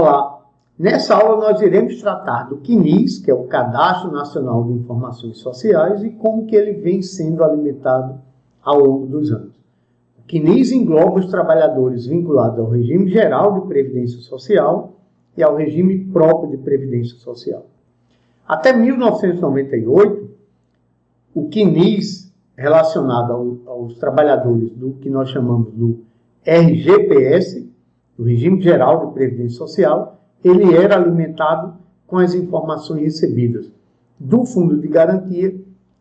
Olá, nessa aula nós iremos tratar do CNIS, que é o Cadastro Nacional de Informações Sociais, e como que ele vem sendo alimentado ao longo dos anos. O CNIS engloba os trabalhadores vinculados ao regime geral de previdência social e ao regime próprio de previdência social. Até 1998, o CNIS relacionado aos trabalhadores do que nós chamamos do RGPS, o Regime Geral de Previdência Social, ele era alimentado com as informações recebidas do Fundo de Garantia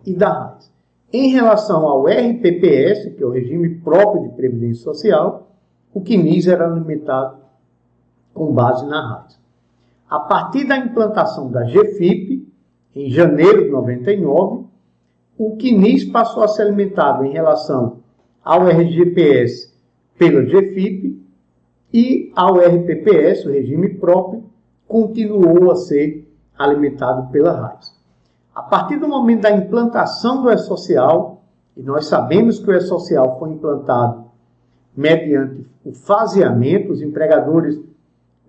e da RAIS. Em relação ao RPPS, que é o Regime Próprio de Previdência Social, o CNIS era alimentado com base na RAIS. A partir da implantação da GFIP, em janeiro de 99, o CNIS passou a ser alimentado em relação ao RGPS pela GFIP e ao RPPS, o regime próprio, continuou a ser alimentado pela RAIS. A partir do momento da implantação do E-Social, e nós sabemos que o E-Social foi implantado mediante o faseamento, os empregadores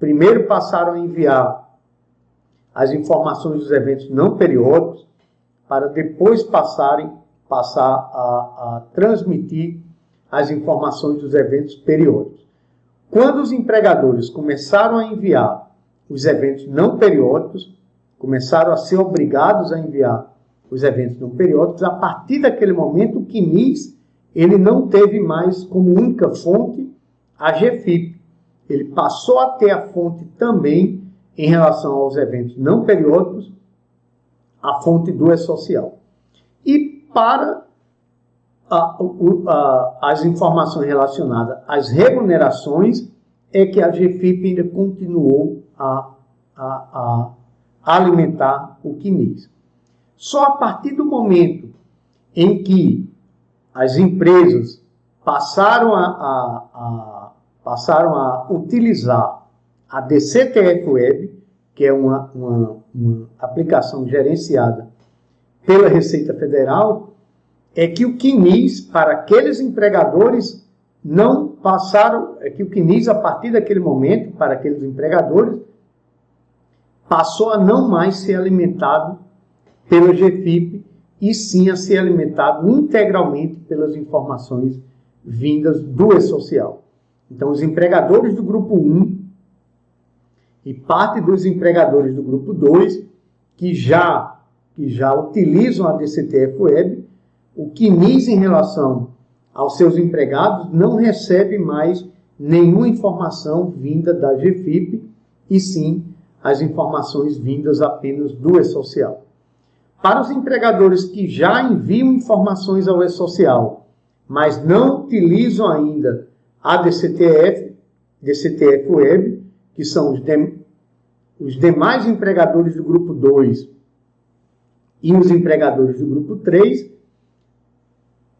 primeiro passaram a enviar as informações dos eventos não periódicos, para depois passar a transmitir as informações dos eventos periódicos. Quando os empregadores começaram a enviar os eventos não periódicos, começaram a ser obrigados a enviar os eventos não periódicos, a partir daquele momento o CNIS ele não teve mais como única fonte a GFIP. Ele passou a ter a fonte também em relação aos eventos não periódicos, a fonte do E-Social. E para as informações relacionadas às remunerações, é que a GFIP ainda continuou a alimentar o CNIS. Só a partir do momento em que as empresas passaram a utilizar a DCTF Web, que é uma aplicação gerenciada pela Receita Federal, é que o CNIS, para aqueles empregadores, não passaram, é que o CNIS, a partir daquele momento, para aqueles empregadores, passou a não mais ser alimentado pela GFIP, e sim a ser alimentado integralmente pelas informações vindas do E-Social. Então, os empregadores do grupo 1 e parte dos empregadores do grupo 2, que já utilizam a DCTF Web, o CNIS, em relação aos seus empregados, não recebe mais nenhuma informação vinda da GFIP, e sim as informações vindas apenas do E-Social. Para os empregadores que já enviam informações ao E-Social, mas não utilizam ainda a DCTF Web, que são os demais empregadores do grupo 2 e os empregadores do grupo 3,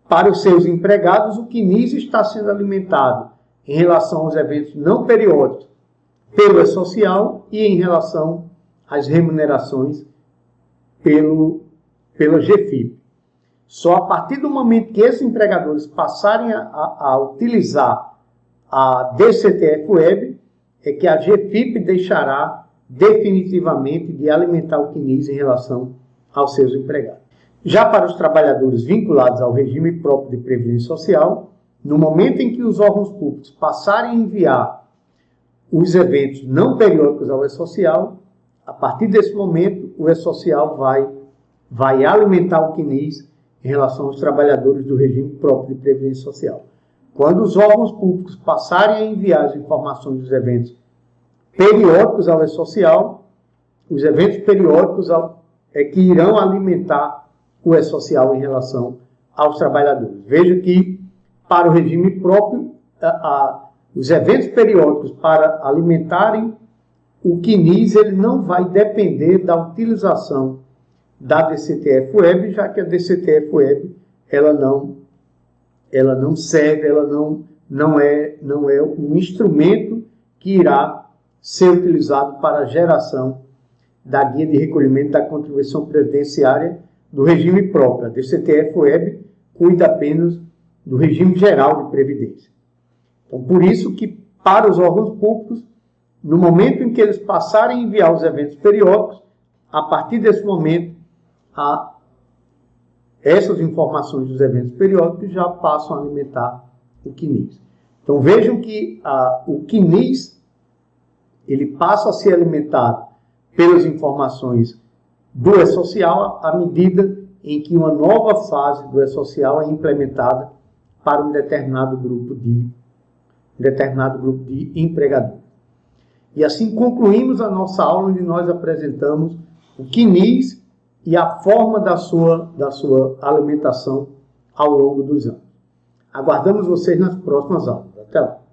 para os seus empregados, o CNIS está sendo alimentado em relação aos eventos não periódicos pelo E-Social e em relação às remunerações pela GFIP. Só a partir do momento que esses empregadores passarem a utilizar a DCTF Web, é que a GFIP deixará definitivamente de alimentar o CNIS em relação aos seus empregados. Já para os trabalhadores vinculados ao regime próprio de previdência social, no momento em que os órgãos públicos passarem a enviar os eventos não periódicos ao E-Social, a partir desse momento o E-Social vai alimentar o CNIS em relação aos trabalhadores do regime próprio de previdência social. Quando os órgãos públicos passarem a enviar as informações dos eventos periódicos ao E-Social, os eventos periódicos é que irão alimentar o E-Social em relação aos trabalhadores. Veja que, para o regime próprio, os eventos periódicos, para alimentarem o CNIS, ele não vai depender da utilização da DCTF Web, já que a DCTF Web ela não serve, ela não é um instrumento que irá ser utilizado para a geração da guia de recolhimento da contribuição previdenciária do regime próprio. A DCTF Web cuida apenas do regime geral de previdência. Então, por isso que, para os órgãos públicos, no momento em que eles passarem a enviar os eventos periódicos, a partir desse momento, essas informações dos eventos periódicos já passam a alimentar o CNIS. Então vejam que o CNIS ele passa a ser alimentado pelas informações do E-Social à medida em que uma nova fase do E-Social é implementada para um determinado grupo de empregadores. E assim concluímos a nossa aula, onde nós apresentamos o CNIS e a forma da sua alimentação ao longo dos anos. Aguardamos vocês nas próximas aulas. Até lá!